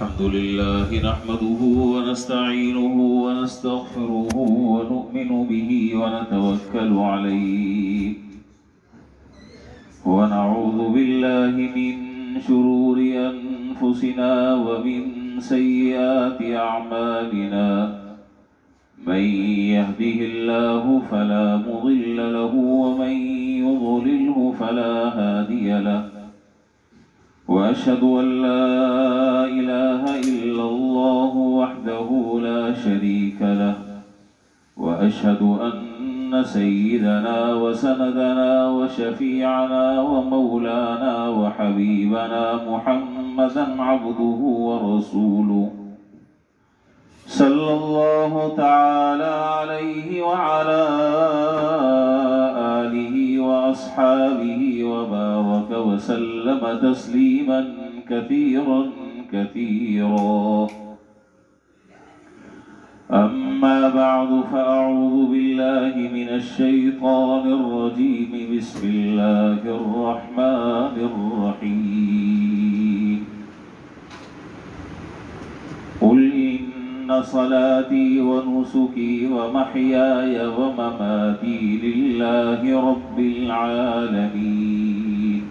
الحمد لله نحمده ونستعينه ونستغفره ونؤمن به ونتوكل عليه ونعوذ بالله من شرور أنفسنا ومن سيئات أعمالنا من يهده الله فلا مضل له ومن يضلله فلا هادي له وأشهد أن لا إله إلا الله وحده لا شريك له وأشهد أن سيدنا وسندنا وشفيعنا ومولانا وحبيبنا محمدا عبده ورسوله صلى الله تعالى عليه وعلى آله وأصحابه وبارك وسلم تسليما كثيرا كثيرا. أما بعد فأعوذ بالله من الشيطان الرجيم. بسم الله الرحمن الرحيم. قل إن صلاتي ونسكي ومحياي ومماتي لله رب العالمين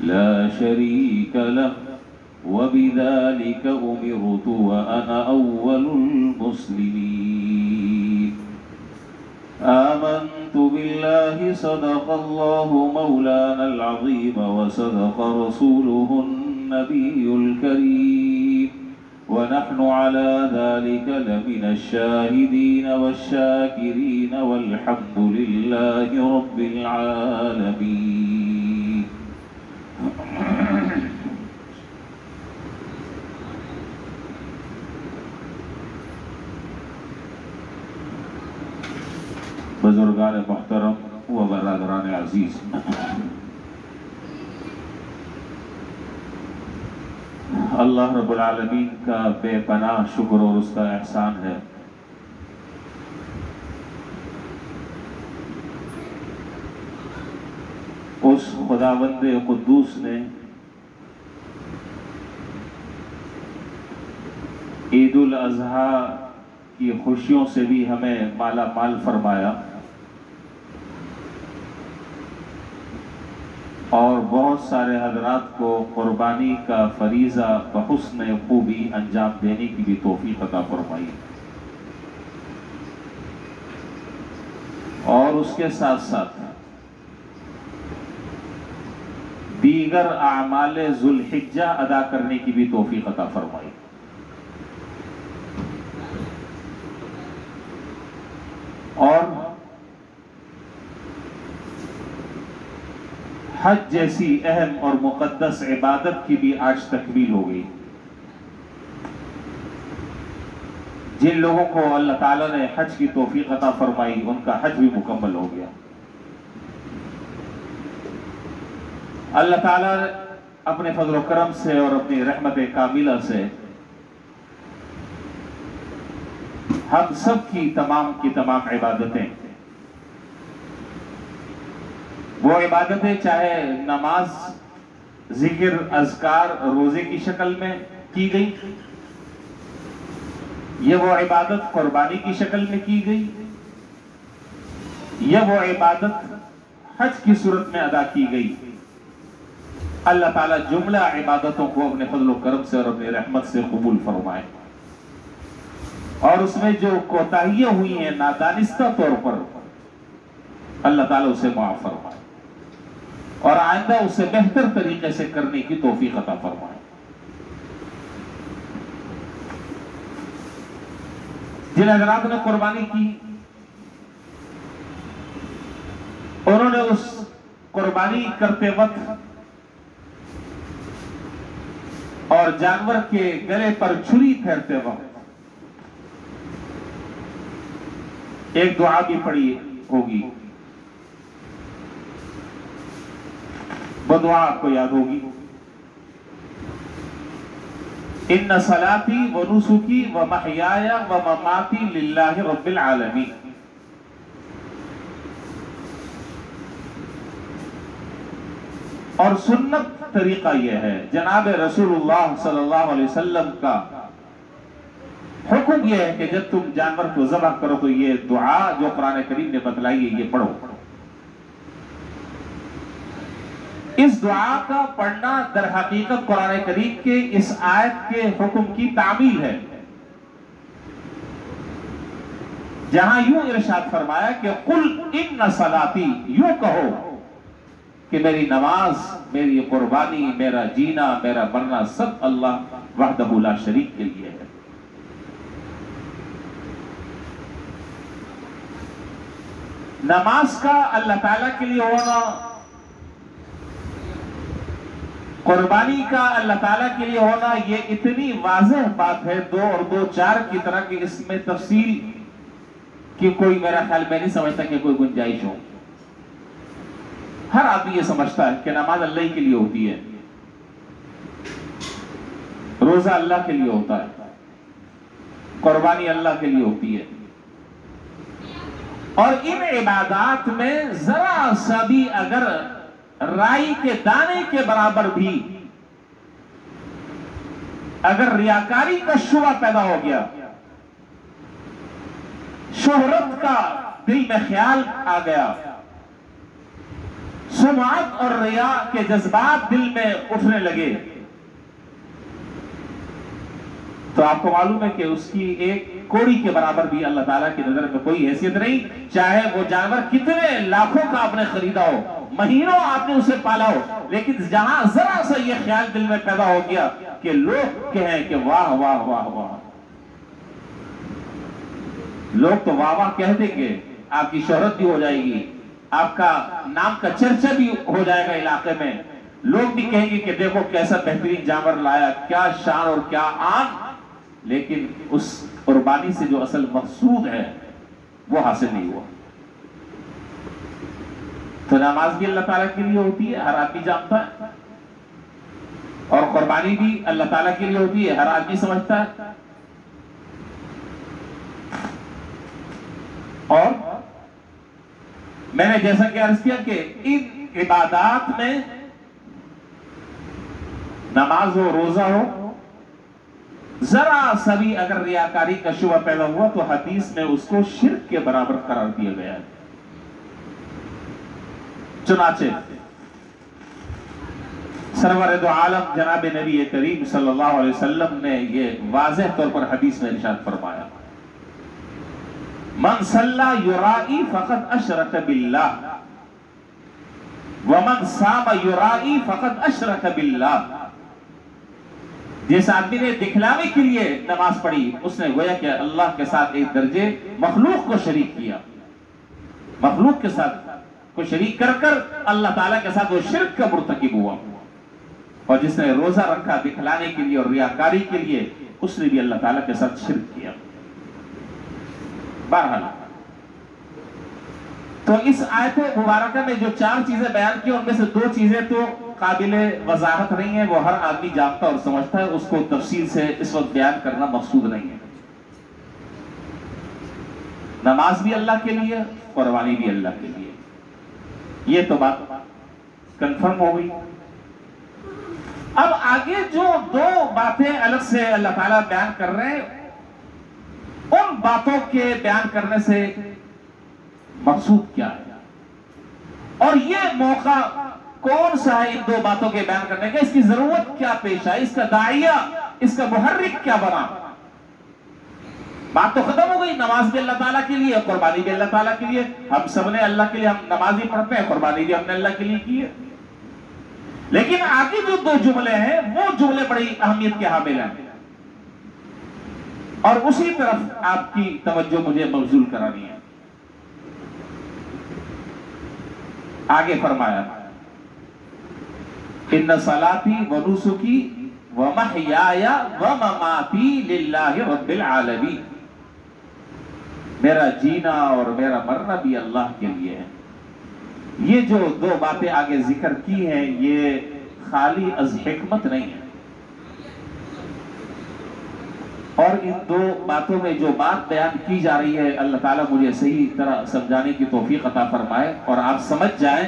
لا شريك له وبذلك أمرت وأنا أول المسلمين. آمنت بالله صدق الله مولانا العظيم وصدق رسوله النبي الكريم ونحن على ذلك لمن الشاهدين والشاكرين والحمد لله رب العالمين. بزرگان محترم و برادران عزیز، اللہ رب العالمین کا بے پناہ شکر اور اس کا احسان ہے اس خداوند قدوس نے عید الاضحیٰ کی خوشیوں سے بھی ہمیں مالا مال فرمایا اور بہت سارے حضرات کو قربانی کا فریضہ بحسن خوبی انجام دینے کی بھی توفیق عطا فرمائی اور اس کے ساتھ ساتھ دیگر اعمال ذوالحجہ ادا کرنے کی بھی توفیق عطا فرمائی. اور حج جیسی اہم اور مقدس عبادت کی بھی آج تکمیل ہو گئی. جن لوگوں کو اللہ تعالیٰ نے حج کی توفیق عطا فرمائی ان کا حج بھی مکمل ہو گیا. اللہ تعالیٰ اپنے فضل و کرم سے اور اپنی رحمت کاملہ سے ہم سب کی تمام عبادتیں، وہ عبادتیں چاہے نماز، ذکر، اذکار، روزے کی شکل میں کی گئی، یہ وہ عبادت قربانی کی شکل میں کی گئی، یہ وہ عبادت حج کی صورت میں ادا کی گئی، اللہ تعالیٰ جملہ عبادتوں کو اپنے فضل و کرم سے اور اپنی رحمت سے قبول فرمائے اور اس میں جو کوتاہیاں ہوئی ہیں نادانستہ طور پر اللہ تعالیٰ اسے معاف فرمائے اور آئندہ اسے بہتر طریقے سے کرنے کی توفیق عطا فرمائے. جن حضرات نے قربانی کی انہوں نے اس قربانی کرتے وقت اور جانور کے گلے پر چھری پھیرتے وقت ایک دعا بھی پڑھی ہوگی، وہ دعا آپ کو یاد ہوگی. ان صلاتی و نسکی و محیای و مماتی للہ رب العالمین. اور سنت طریقہ یہ ہے، جناب رسول اللہ صلی اللہ علیہ وسلم کا حکم یہ ہے کہ جب تم جانور کو ذبح کرو تو یہ دعا جو قرآن کریم نے بتلائی ہے یہ پڑھو۔ اس دعا کا پڑھنا در حقیقت قرآن کریم کے اس آیت کے حکم کی تعمیل ہے، جہاں یوں ارشاد فرمایا کہ قل ان صلاتی، یوں کہو کہ میری نماز، میری قربانی، میرا جینا، میرا مرنا سب اللہ وحدہ لا شریک کے لیے ہے۔ نماز کا اللہ تعالیٰ کے لیے ہونا، قربانی کا اللہ تعالیٰ کے لیے ہونا، یہ اتنی واضح بات ہے، 2 اور 2 4 کی طرح کہ اس میں تفصیل کی کوئی، میرا خیال میں نہیں سمجھتا کہ کوئی گنجائش ہو۔ ہر آدمی یہ سمجھتا ہے کہ نماز اللہ کے لیے ہوتی ہے، روزہ اللہ کے لیے ہوتا ہے، قربانی اللہ کے لیے ہوتی ہے، اور ان عبادات میں ذرا سا بھی اگر رائی کے دانے کے برابر بھی اگر ریاکاری کا شبہ پیدا ہو گیا، شہرت کا دل میں خیال آ گیا، سمعت اور ریا کے جذبات دل میں اٹھنے لگے، تو آپ کو معلوم ہے کہ اس کی ایک کوڑی کے برابر بھی اللہ تعالیٰ کی نظر میں کوئی حیثیت نہیں، چاہے وہ جانور کتنے لاکھوں کا آپ نے خریدا ہو، مہینوں آپ نے اسے پالا ہو، لیکن جہاں ذرا سا یہ خیال دل میں پیدا ہو گیا کہ لوگ کہیں کہ واہ واہ واہ واہ، لوگ تو واہ واہ کہہ دیں گے، آپ کی شہرت بھی ہو جائے گی، آپ کا نام کا چرچا بھی ہو جائے گا علاقے میں، لوگ بھی کہیں گے کہ دیکھو کیسا بہترین جانور لایا، کیا شان اور کیا آن، لیکن اس قربانی سے جو اصل مقصود ہے وہ حاصل نہیں ہوا۔ تو نماز بھی اللہ تعالیٰ کے لیے ہوتی ہے، ہر آدمی جانتا ہے، اور قربانی بھی اللہ تعالیٰ کے لیے ہوتی ہے، ہر آدمی سمجھتا ہے، اور میں نے جیسا کہ عرض کیا کہ ان عبادات میں نماز ہو، روزہ ہو، ذرا سا بھی اگر ریاکاری کا شبہ پیدا ہوا تو حدیث میں اس کو شرک کے برابر قرار دیا گیا ہے۔ چنانچہ سرور دو عالم جناب نبی کریم صلی اللہ علیہ وسلم نے یہ واضح طور پر حدیث میں ارشاد فرمایا، من صلی یرائی فقد اشرک باللہ ومن صام یرائی فقد اشرک باللہ، جس آدمی نے دکھلاوے کے لیے نماز پڑھی اس نے گویا کہ اللہ کے ساتھ ایک درجے مخلوق کو شریک کیا، مخلوق کے ساتھ کو شریک کر کر اللہ تعالیٰ کے ساتھ وہ شرک کا مرتکب ہوا، اور جس نے روزہ رکھا دکھلانے کے لیے اور ریاکاری کے لیے اس نے بھی اللہ تعالیٰ کے ساتھ شرک کیا۔ بہرحال تو اس آیت مبارکہ میں جو 4 چیزیں بیان کی ان میں سے 2 چیزیں تو قابل وضاحت نہیں ہے، وہ ہر آدمی جانتا اور سمجھتا ہے، اس کو تفصیل سے اس وقت بیان کرنا مقصود نہیں ہے۔ نماز بھی اللہ کے لیے، قربانی بھی اللہ کے لیے، یہ تو بات کنفرم ہو گئی۔ اب آگے جو 2 باتیں الگ سے اللہ تعالیٰ بیان کر رہے ہیں، ان باتوں کے بیان کرنے سے مقصود کیا ہے، اور یہ موقع کون سا ہے ان 2 باتوں کے بیان کرنے کا، اس کی ضرورت کیا پیش آئی، اس کا داعیہ، اس کا محرک کیا بنا۔ بات تو ختم ہو گئی، نماز بھی اللہ تعالیٰ کے لیے، قربانی بھی اللہ تعالیٰ کے لیے، ہم سب نے اللہ کے لیے، ہم نماز بھی پڑھتے ہیں، قربانی بھی ہم نے اللہ کے لیے کی ہے، لیکن آگے جو 2 جملے ہیں وہ جملے بڑی اہمیت کے حامل ہیں، اور اسی طرف آپ کی توجہ مجھے مبذول کرانی ہے۔ آگے فرمایا، ان صلاتی و نسکی و محیای و مماتی للہ رب العالمین، میرا جینا اور میرا مرنا بھی اللہ کے لیے ہے۔ یہ جو 2 باتیں آگے ذکر کی ہیں یہ خالی از حکمت نہیں ہے، اور ان 2 باتوں میں جو بات بیان کی جا رہی ہے اللہ تعالیٰ مجھے صحیح طرح سمجھانے کی توفیق عطا فرمائے، اور آپ سمجھ جائیں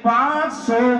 500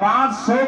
500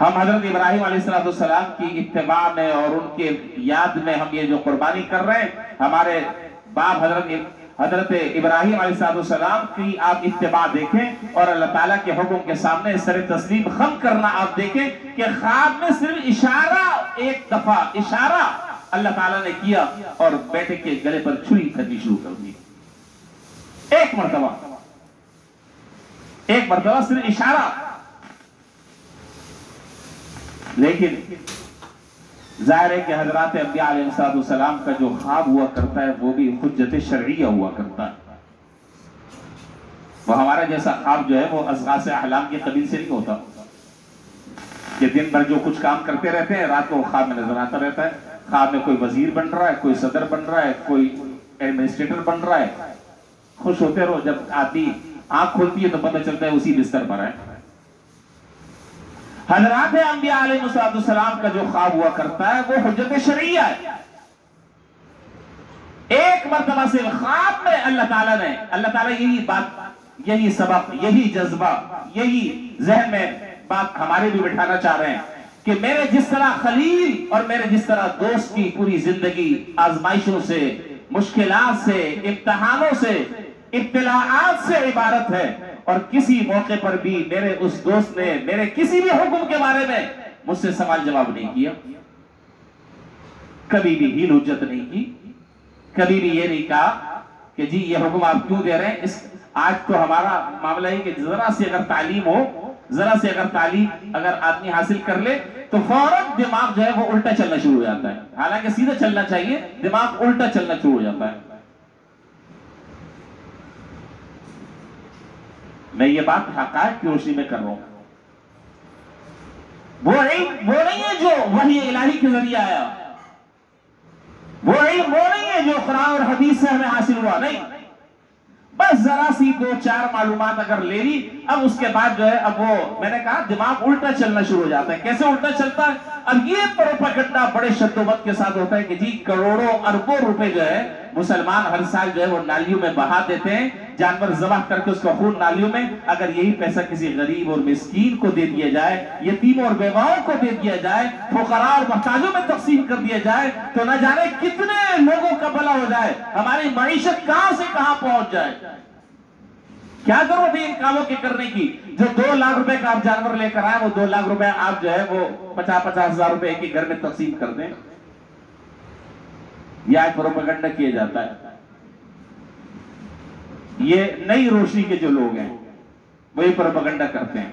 ہم حضرت ابراہیم علیہ السلام کی اتباع میں اور ان کے یاد میں ہم یہ جو قربانی کر رہے ہیں، ہمارے باپ حضرت ابراہیم علیہ السلام کی آپ اتباع دیکھیں اور اللہ تعالیٰ کے حکم کے سامنے سر تسلیم خم کرنا آپ دیکھیں کہ خواب میں صرف اشارہ، ایک دفعہ اشارہ اللہ تعالیٰ نے کیا اور بیٹے کے گلے پر چھری کرنی شروع کر دی. ایک مرتبہ صرف اشارہ. لیکن ظاہر ہے کہ حضرات انبیاء علیہ السلام کا جو خواب ہوا کرتا ہے وہ بھی حجت شرعیہ ہوا کرتا ہے. وہ ہمارا جیسا خواب جو ہے وہ اضغاث احلام کے قبیل سے نہیں ہوتا کہ دن بھر جو کچھ کام کرتے رہتے ہیں رات کو خواب میں نظر آتا رہتا ہے. خواب میں کوئی وزیر بن رہا ہے، کوئی صدر بن رہا ہے، کوئی ایڈمنسٹریٹر بن رہا ہے. خوش ہوتے رہو، جب آدمی آنکھ کھولتی ہے تو پتہ چلتا ہے اسی بستر پر ہے. حضرات انبیاء علیہ السلام کا جو خواب ہوا کرتا ہے وہ حجت شرعیہ ہے. ایک مرتبہ سے خواب میں اللہ تعالیٰ یہی بات، یہی سبق، یہی جذبہ، یہی ذہن میں بات ہمارے بھی بٹھانا چاہ رہے ہیں کہ میرے جس طرح خلیل اور میرے جس طرح دوست کی پوری زندگی آزمائشوں سے، مشکلات سے، امتحانوں سے، ابتلاعات سے عبارت ہے، اور کسی موقع پر بھی میرے اس دوست نے میرے کسی بھی حکم کے بارے میں مجھ سے سوال جواب نہیں کیا، کبھی بھی ہیل حجت نہیں کی، کبھی بھی یہ نہیں کہا کہ جی یہ حکم آپ کیوں دے رہے ہیں. آج تو ہمارا معاملہ ہے کہ ذرا سی اگر تعلیم ہو، ذرا سے اگر تعلیم اگر آدمی حاصل کر لے تو فوراً دماغ جو ہے وہ الٹا چلنا شروع ہو جاتا ہے. حالانکہ سیدھا چلنا چاہیے، دماغ الٹا چلنا شروع ہو جاتا ہے. میں یہ بات حقائق کی روشنی میں کر رہا ہوں. وہ نہیں ہے جو وحی الہی کے ذریعے آیا، وہ علم وہ نہیں ہے جو قرآن اور حدیث سے ہمیں حاصل ہوا. نہیں، بس ذرا سی 2-4 معلومات اگر لے لی، اب اس کے بعد جو ہے اب وہ میں نے کہا دماغ الٹا چلنا شروع ہو جاتا ہے. کیسے الٹا چلتا ہے؟ اب یہ پروپیگنڈا بڑے شدت کے ساتھ ہوتا ہے کہ جی کروڑوں اربوں روپے جو ہے مسلمان ہر سال جو ہے وہ نالیوں میں بہا دیتے ہیں، جانور ذبح کر کے اس کا خون نالیوں میں. اگر یہی پیسہ کسی غریب اور مسکین کو دے دیا جائے، یتیموں اور بیواؤں کو دے دیا جائے، فقراء اور محتاجوں میں تقسیم کر دیا جائے تو نہ جانے کتنے لوگوں کا بھلا ہو جائے، ہماری معیشت کہاں سے کہاں پہنچ جائے. کیا ضرورت ہے ان کاموں کے کرنے کی؟ جو 2 لاکھ روپے کا آپ جانور لے کر آئے، وہ 2 لاکھ روپے آپ جو ہے وہ 50-50 ہزار روپے ایک ہی گھر میں تقسیم کر دیں. یہ آج پروپیگنڈا کیا جاتا ہے. یہ نئی روشنی کے جو لوگ ہیں وہی پروپیگنڈا کرتے ہیں.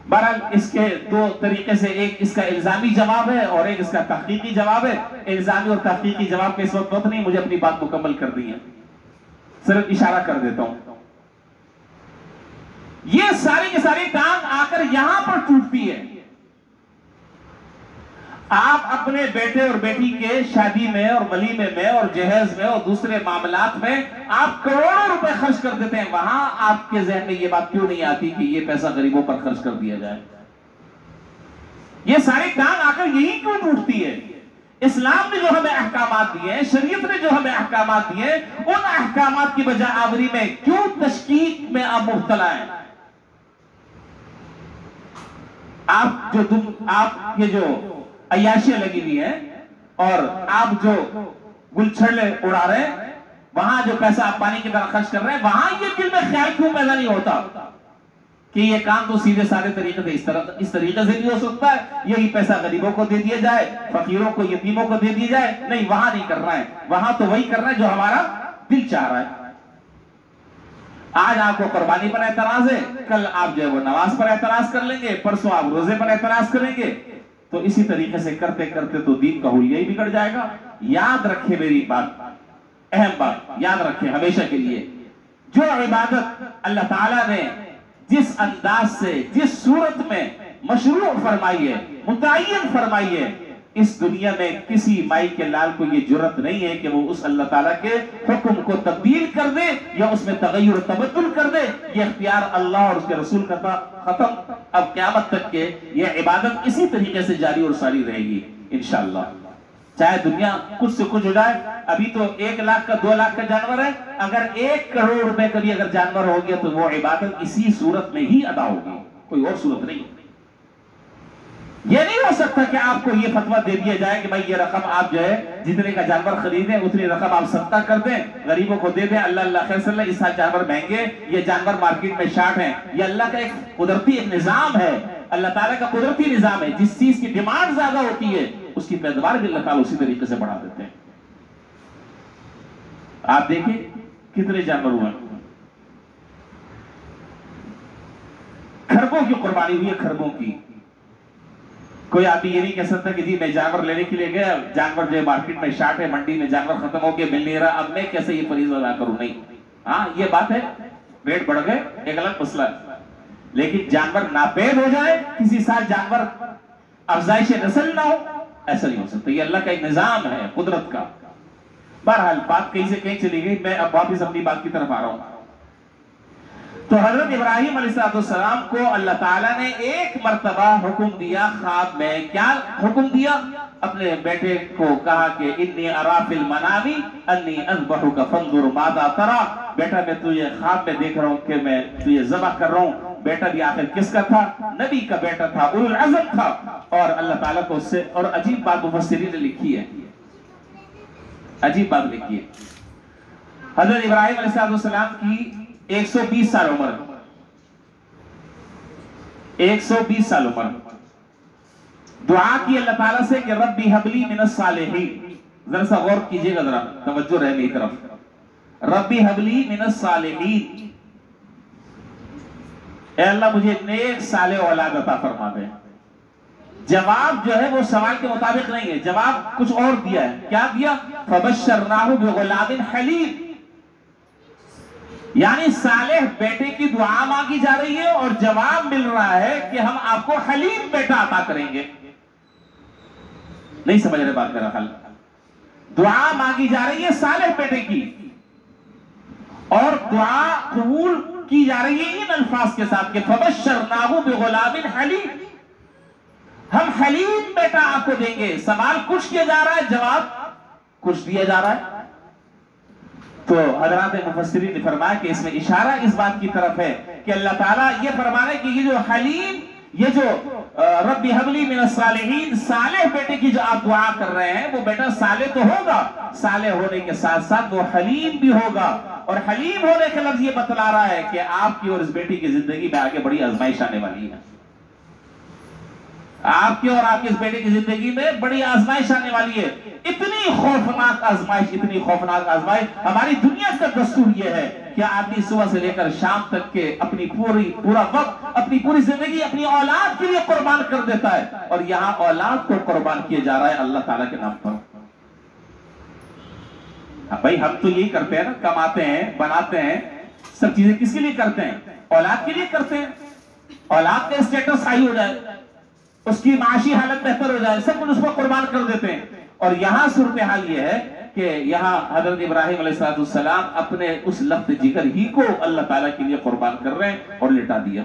بہرحال اس کے 2 طریقے سے، ایک اس کا الزامی جواب ہے اور ایک اس کا تحقیقی جواب ہے. الزامی اور تحقیقی جواب کے اس وقت نہیں، مجھے اپنی بات مکمل کر دی ہے، صرف اشارہ کر دیتا ہوں. یہ ساری کی ساری ٹانگ آ کر یہاں پر ٹوٹتی ہے. آپ اپنے بیٹے اور بیٹی کے شادی میں اور ولیمے میں اور جہیز میں اور دوسرے معاملات میں آپ کروڑوں روپے خرچ کر دیتے ہیں. وہاں آپ کے ذہن میں یہ بات کیوں نہیں آتی کہ یہ پیسہ غریبوں پر خرچ کر دیا جائے؟ یہ ساری ٹانگ آ کر یہی کیوں ٹوٹتی ہے؟ اسلام نے جو ہمیں احکامات دیے ہیں، شریعت نے جو ہمیں احکامات دیے ہیں، ان احکامات کی بجا آوری میں کیوں تشکیک میں آپ مبتلا ہیں؟ آپ یہ جو عیاشیاں لگی ہوئی ہیں اور آپ جو گلچھڑے اڑا رہے ہیں، وہاں جو پیسہ آپ پانی کی طرح خرچ کر رہے ہیں، وہاں یہ دل میں خیال کیوں پیدا نہیں ہوتا کہ یہ کام تو سیدھے سادے طریقے سے اس طریقے سے بھی ہو سکتا ہے، یہی پیسہ غریبوں کو دے دیا جائے، فقیروں کو، یتیموں کو دے دیا جائے. نہیں، وہاں نہیں کر رہا ہے. وہاں تو وہی کر رہا ہے جو ہمارا دل چاہ رہا ہے. آج آپ کو قربانی پر اعتراض ہے، کل آپ جو ہے وہ نماز پر اعتراض کر لیں گے، پرسوں آپ روزے پر اعتراض کریں گے. تو اسی طریقے سے کرتے کرتے تو دین کا حلیہ ہی بگڑ جائے گا. یاد رکھے میری بات، اہم بات یاد رکھے ہمیشہ کے لیے، جو عبادت اللہ تعالیٰ نے جس انداز سے، جس صورت میں مشروع فرمائی ہے، متعین فرمائی ہے، اس دنیا میں کسی مائی کے لال کو یہ جرت نہیں ہے کہ وہ اس اللہ تعالیٰ کے حکم کو تبدیل کر دے یا اس میں تغیر و تبدل کر دے. یہ اختیار اللہ اور اس کے رسول کا تھا، ختم. اب قیامت تک کے یہ عبادت اسی طریقے سے جاری اور ساری رہے گی انشاءاللہ. چاہے دنیا کچھ سے کچھ ہو جائے. ابھی تو 1 لاکھ کا 2 لاکھ کا جانور ہے، اگر 1 کروڑ روپے کا بھی اگر جانور ہو گیا تو وہ عبادت اسی صورت میں ہی ادا ہوگی، کوئی اور صورت نہیں. یہ نہیں ہو سکتا کہ آپ کو یہ فتویٰ دے دیا جائے کہ بھائی یہ رقم آپ جو ہے جتنے کا جانور خریدیں اتنی رقم آپ صدقہ کر دیں، غریبوں کو دے دیں، اللہ خیر صلی اللہ، اس سال جانور مہنگے، یہ جانور مارکیٹ میں شارٹ ہیں۔ یہ اللہ کا ایک قدرتی ایک نظام ہے، اللہ تعالیٰ کا قدرتی نظام ہے۔ جس چیز کی ڈیمانڈ زیادہ ہوتی ہے اس کی پیداوار بھی اللہ تعالیٰ اسی طریقے سے بڑھا دیتے ہیں۔ آپ دیکھیں کتنے جانور ہوئے، کھربوں کی قربانی ہوئی ہے، کھربوں کی۔ کوئی آدمی یہ نہیں کہہ سکتا کہ جی میں جانور لینے کے لیے گیا، جانور جو مارکیٹ میں شارٹ ہے، منڈی میں جانور ختم ہو گیا، مل نہیں رہا، اب میں کیسے یہ فریضہ ادا کروں؟ نہیں، ہاں یہ بات ہے، ریٹ بڑھ گئے ایک الگ مسئلہ ہے، لیکن جانور ناپید ہو جائے، کسی سال جانور افزائش نسل نہ ہو، ایسا نہیں ہو سکتا۔ یہ اللہ کا ایک نظام ہے قدرت کا۔ بہرحال بات کہیں سے کہیں چلی گئی، میں اب واپس اپنی بات کی طرف آ رہا ہوں۔ تو حضرت ابراہیم علیہ السلام کو اللہ تعالیٰ نے ایک مرتبہ حکم دیا خواب میں، کیا حکم دیا؟ اپنے بیٹے کو کہا کہ انی ارا فی المنام انی اذبحک فانظر ماذا تری، بیٹا میں تجھے خواب میں دیکھ رہا ہوں کہ میں تجھے ذبح کر رہا ہوں۔ بیٹا بھی آخر کس کا تھا؟ نبی کا بیٹا تھا، اولو العزم تھا، اور اللہ تعالیٰ کو اس سے، اور عجیب بات مفسرین نے لکھی ہے، عجیب بات لکھی ہے، حضرت ابراہیم علیہ السلام کی 120 سال عمر، 120 سال عمر، دعا کی اللہ تعالیٰ سے کہ ربی حبلی من الصالحین۔ ذرا سا غور کیجئے گا، ذرا توجہ رہے میری طرف، ربی حبلی من الصالحین، اے اللہ مجھے نیک صالح اولاد عطا فرما دے۔ جواب جو ہے وہ سوال کے مطابق نہیں ہے، جواب کچھ اور دیا ہے، کیا دیا؟ فبشرناہ بغلام حلیم، یعنی صالح بیٹے کی دعا مانگی جا رہی ہے اور جواب مل رہا ہے کہ ہم آپ کو حلیم بیٹا عطا کریں گے۔ نہیں سمجھ رہے بات میرا خیال، دعا مانگی جا رہی ہے صالح بیٹے کی، اور دعا قبول کی جا رہی ہے ان الفاظ کے ساتھ کہ فبشرناہ بغلام حلیم، ہم حلیم بیٹا آپ کو دیں گے۔ سوال کچھ کیا جا رہا ہے، جواب کچھ دیا جا رہا ہے۔ تو حضرات مفسرین نے فرمایا کہ اس میں اشارہ اس بات کی طرف ہے کہ اللہ تعالیٰ یہ فرما رہے کہ یہ جو حلیم، یہ جو ربی حبلی من الصالحین، صالح بیٹے کی جو آپ دعا کر رہے ہیں، وہ بیٹا صالح تو ہوگا، صالح ہونے کے ساتھ ساتھ وہ حلیم بھی ہوگا، اور حلیم ہونے کا لفظ یہ بتلا رہا ہے کہ آپ کی اور اس بیٹی کی زندگی میں آگے بڑی آزمائش آنے والی ہے، آپ کی اور آپ کے اس بیٹے کی زندگی میں بڑی آزمائش آنے والی ہے۔ اتنی خوفناک آزمائش، اتنی خوفناک آزمائش، ہماری دنیا کا دستور یہ ہے کہ آدمی صبح سے لے کر شام تک کے اپنی پورا وقت، اپنی پوری زندگی اپنی اولاد کے لیے قربان کر دیتا ہے، اور یہاں اولاد کو قربان کیا جا رہا ہے اللہ تعالیٰ کے نام پر۔ بھائی ہم تو یہی کرتے ہیں نا، کماتے ہیں، بناتے ہیں، سب چیزیں کس کے لیے کرتے ہیں؟ اولاد کے لیے کرتے ہیں، اولاد کا اسٹیٹس ہائی ہو جائے، اس کی معاشی حالت بہتر ہو جائے، سب کچھ اس کو قربان کر دیتے ہیں۔ اور یہاں صورتحال یہ ہے کہ یہاں حضرت ابراہیم علیہ السلام اپنے اس لخت جگر ہی کو اللہ تعالیٰ کے لیے قربان کر رہے ہیں اور لٹا دیا۔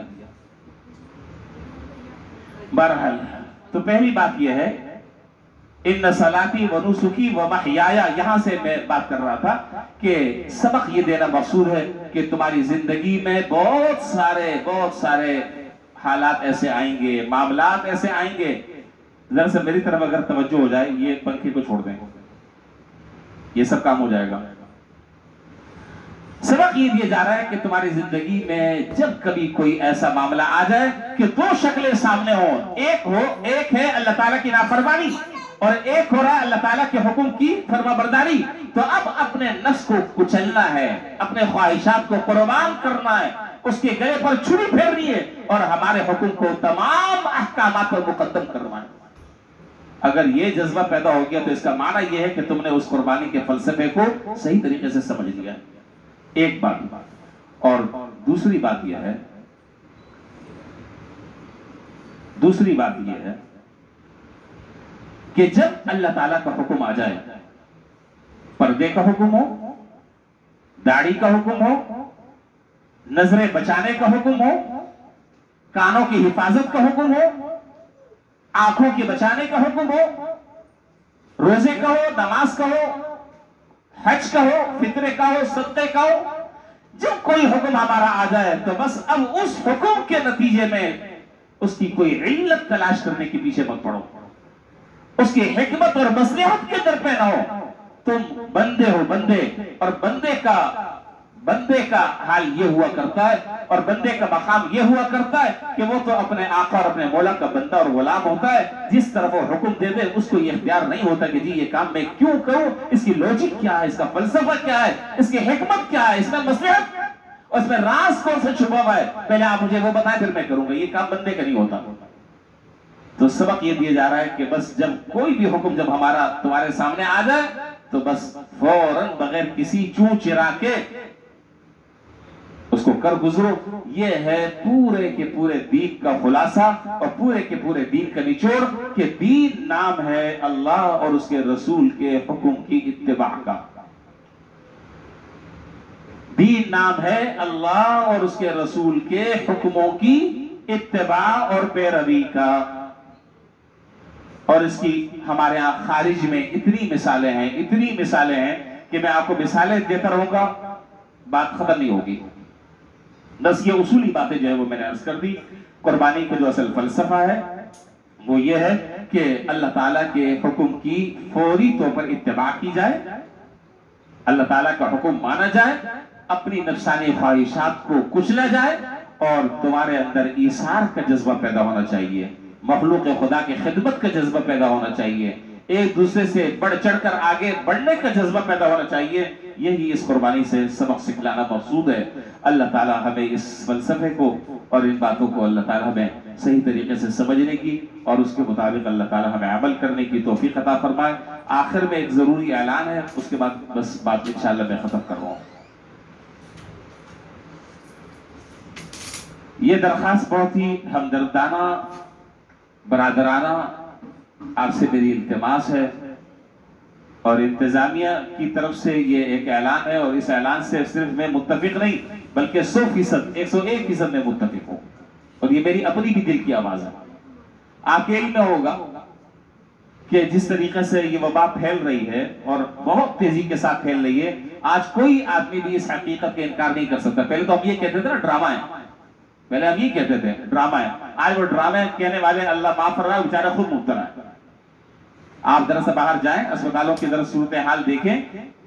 بہرحال تو پہلی بات یہ ہے، ان صلاتی و نسکی و محیایا، یہاں سے میں بات کر رہا تھا کہ سبق یہ دینا مقصود ہے کہ تمہاری زندگی میں بہت سارے حالات ایسے آئیں گے، معاملات ایسے آئیں گے۔ ذرا سے میری طرف اگر توجہ ہو جائے، یہ پنکھے کو چھوڑ دیں، یہ سب کام ہو جائے گا۔ سبق یہ دیا جا رہا ہے کہ تمہاری زندگی میں جب کبھی کوئی ایسا معاملہ آ جائے کہ دو شکلیں سامنے ہوں، ایک ہے اللہ تعالیٰ کی نافرمانی، اور ایک ہو رہا ہے اللہ تعالیٰ کے حکم کی فرما برداری، تو اب اپنے نفس کو کچلنا ہے، اپنے خواہشات کو قربان کرنا ہے، اس کے گلے پر چھری پھیرنی ہے، اور ہمارے حکم کو تمام احکامات پر مقدم کرنا ہے۔ اگر یہ جذبہ پیدا ہو گیا تو اس کا معنی یہ ہے کہ تم نے اس قربانی کے فلسفے کو صحیح طریقے سے سمجھ لیا۔ ایک بات، اور دوسری بات یہ ہے کہ جب اللہ تعالیٰ کا حکم آ جائے، پردے کا حکم ہو، داڑھی کا حکم ہو، نظریں بچانے کا حکم ہو، کانوں کی حفاظت کا حکم ہو، آنکھوں کے بچانے کا حکم ہو، روزے کا ہو، نماز کا ہو، حج کا ہو، فطرے کا ہو، صدقے کا ہو، جب کوئی حکم ہمارا آ جائے تو بس اب اس حکم کے نتیجے میں اس کی کوئی علت تلاش کرنے کے پیچھے مت پڑو، اس کی حکمت اور مصلحت کے در پہ نہ ہو. تم بندے ہو بندے، اور بندے کا حال یہ ہوا کرتا ہے اور بندے کا مقام یہ ہوا کرتا ہے کہ وہ تو اپنے آقا اور اپنے مولا کا بندہ اور غلام ہوتا ہے. جس طرف وہ حکم دے دے اس کو یہ اختیار نہیں ہوتا کہ جی یہ کام میں کیوں کروں، اس کی لوجک کیا ہے، اس کا فلسفہ کیا ہے، اس کی حکمت کیا ہے، اس میں مصلحت اور اس میں راز کون سے چھپا ہوا ہے، پہلے آپ مجھے وہ بتائیں پھر میں کروں گا. یہ کام بندے کا نہیں ہوتا. تو سبق یہ دیا جا رہا ہے کہ بس جب کوئی بھی حکم جب ہمارا تمہارے سامنے آ جائے تو بس فوراً بغیر کسی چوں چرا کے اس کو کر گزرو. یہ ہے پورے کے پورے دین کا خلاصہ اور پورے کے پورے دین کا نچوڑ کہ دین نام ہے اللہ اور اس کے رسول کے حکم کی اتباع کا. دین نام ہے اللہ اور اس کے رسول کے حکموں کی اتباع اور پیروی کا. اور اس کی ہمارے ہاں خارج میں اتنی مثالیں ہیں کہ میں آپ کو مثالیں دیتا رہوں گا، بات ختم نہیں ہوگی. بس یہ اصولی باتیں جو ہے وہ میں نے عرض کر دی. قربانی کا جو اصل فلسفہ ہے وہ یہ ہے کہ اللہ تعالیٰ کے حکم کی فوری طور پر اتباع کی جائے، اللہ تعالیٰ کا حکم مانا جائے، اپنی نفسانی خواہشات کو کچلا جائے اور تمہارے اندر ایثار کا جذبہ پیدا ہونا چاہیے، مخلوق خدا کی خدمت کا جذبہ پیدا ہونا چاہیے، ایک دوسرے سے بڑھ چڑھ کر آگے بڑھنے کا جذبہ پیدا ہونا چاہیے. یہی اس قربانی سے سبق سکھلانا مقصود ہے. اللہ تعالیٰ ہمیں اس فلسفے کو اور ان باتوں کو اللہ تعالیٰ ہمیں صحیح طریقے سے سمجھنے کی اور اس کے مطابق اللہ تعالیٰ ہمیں عمل کرنے کی توفیق عطا فرمائے. آخر میں ایک ضروری اعلان ہے، اس کے بعد بس بات انشاءاللہ میں ختم کر رہا ہوں. یہ درخواست بہت ہی ہمدردانہ برادرانہ آپ سے میری التماس ہے اور انتظامیہ کی طرف سے یہ ایک اعلان ہے، اور اس اعلان سے صرف میں متفق نہیں بلکہ 100%، 101% میں متفق ہوں، اور یہ میری اپنی بھی دل کی آواز ہے. آپ کے علم میں ہوگا کہ جس طریقے سے یہ وبا پھیل رہی ہے اور بہت تیزی کے ساتھ پھیل رہی ہے، آج کوئی آدمی بھی اس حقیقت کا انکار نہیں کر سکتا. پہلے تو ہم یہ کہتے تھے نا ڈرامہ ہے، پہلے ہم یہ کہتے تھے ڈرامہ ہے. آج وہ ڈرامہ کہنے والے اللہ معاف کر رہا ہے، بیچارہ خود مبتلا ہے. آپ ذرا سے باہر جائیں، اسپتالوں کی ذرا صورتحال دیکھیں،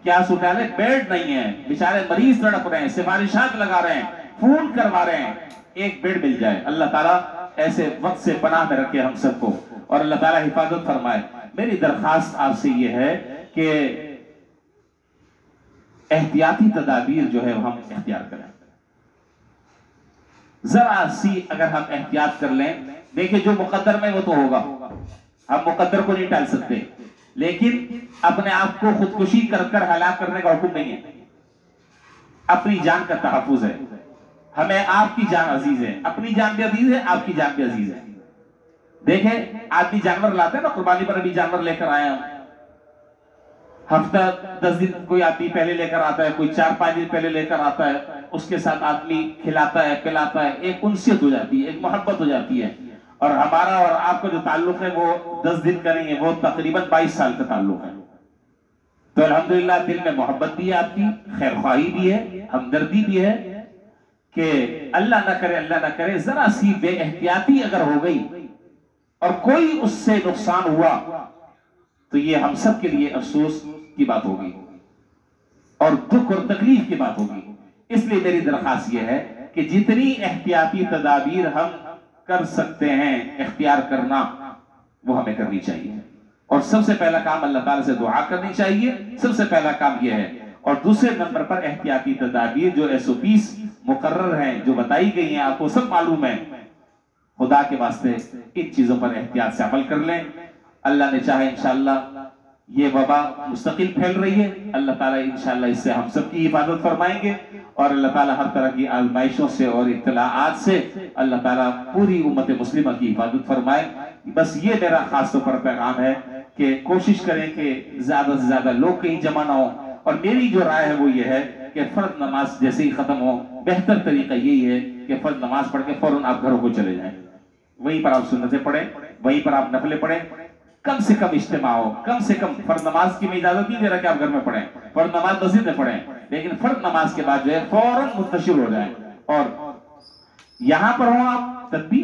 کیا صورتحال ہے، بیڈ نہیں ہے، بیچارے مریض تڑپ رہے ہیں، سفارشات لگا رہے ہیں، فون کروا رہے ہیں، ایک بیڈ مل جائے. اللہ تعالیٰ ایسے وقت سے پناہ میں رکھے ہم سب کو اور اللہ تعالیٰ حفاظت فرمائے. میری درخواست آپ سے یہ ہے کہ احتیاطی تدابیر جو ہے ہم اختیار کریں. ذرا سی اگر ہم احتیاط کر لیں، دیکھیں جو مقدر میں وہ تو ہوگا، ہم مقدر کو نہیں ٹال سکتے، لیکن اپنے آپ کو خودکشی کر کر ہلاک کرنے کا حکم نہیں ہے. اپنی جان کا تحفظ ہے. ہمیں آپ کی جان عزیز ہے، اپنی جان بھی عزیز ہے، آپ کی جان بھی عزیز ہے. دیکھیں آدمی جانور لاتے ہیں نا، قربانی پر ابھی جانور لے کر آئے ہم، ہفتہ 10 دن کوئی آدمی پہلے لے کر آتا ہے، کوئی 4-5 دن پہلے لے کر آتا ہے، اس کے ساتھ آدمی کھلاتا ہے پلاتا ہے، ایک انسیت ہو جاتی ہے، ایک محبت ہو جاتی ہے. اور ہمارا اور آپ کا جو تعلق ہے وہ 10 دن کا نہیں ہے، وہ تقریباً 22 سال کا تعلق ہے. تو الحمدللہ دل میں محبت بھی ہے، آپ کی خیر خواہی بھی ہے، ہمدردی بھی ہے کہ اللہ نہ کرے ذرا سی بے احتیاطی اگر ہو گئی اور کوئی اس سے نقصان ہوا تو یہ ہم سب کے لیے افسوس کی بات ہوگی اور دکھ اور تکلیف کی بات ہوگی. اس لیے میری درخواست یہ ہے کہ جتنی احتیاطی تدابیر ہم کر سکتے ہیں اختیار کرنا وہ ہمیں کرنی چاہیے. اور سب سے پہلا کام اللہ تعالیٰ سے دعا کرنی چاہیے، سب سے پہلا کام یہ ہے. اور دوسرے نمبر پر احتیاطی تدابیر جو SOPs مقرر ہیں، جو بتائی گئی ہیں، آپ کو سب معلوم ہے. خدا کے واسطے ان چیزوں پر احتیاط سے عمل کر لیں. اللہ نے چاہے انشاءاللہ یہ وبا مستقل پھیل رہی ہے، اللہ تعالیٰ انشاءاللہ اس سے ہم سب کی حفاظت فرمائیں گے اور اللہ تعالیٰ ہر طرح کی آزمائشوں سے اور اطلاعات سے اللہ تعالیٰ پوری امت مسلمہ کی حفاظت فرمائے. بس یہ میرا خاص طور پر پیغام ہے کہ کوشش کریں کہ زیادہ سے زیادہ لوگ کہیں جمع نہ ہوں. اور میری جو رائے ہے وہ یہ ہے کہ فرض نماز جیسے ہی ختم ہو، بہتر طریقہ یہی ہے کہ فرض نماز پڑھ کے فوراً آپ گھروں کو چلے جائیں، وہیں پر آپ سنتیں پڑھیں، وہیں پر آپ نفلیں پڑھیں. کم سے کم اجتماع ہو، کم سے کم. فرض نماز کی میں اجازت نہیں دے رہا کہ آپ گھر میں پڑھیں، فرض نماز مسجد میں پڑھیں، لیکن فرض نماز کے بعد جو ہے فوراً منتشر ہو جائیں. اور یہاں پر ہوں آپ تب بھی،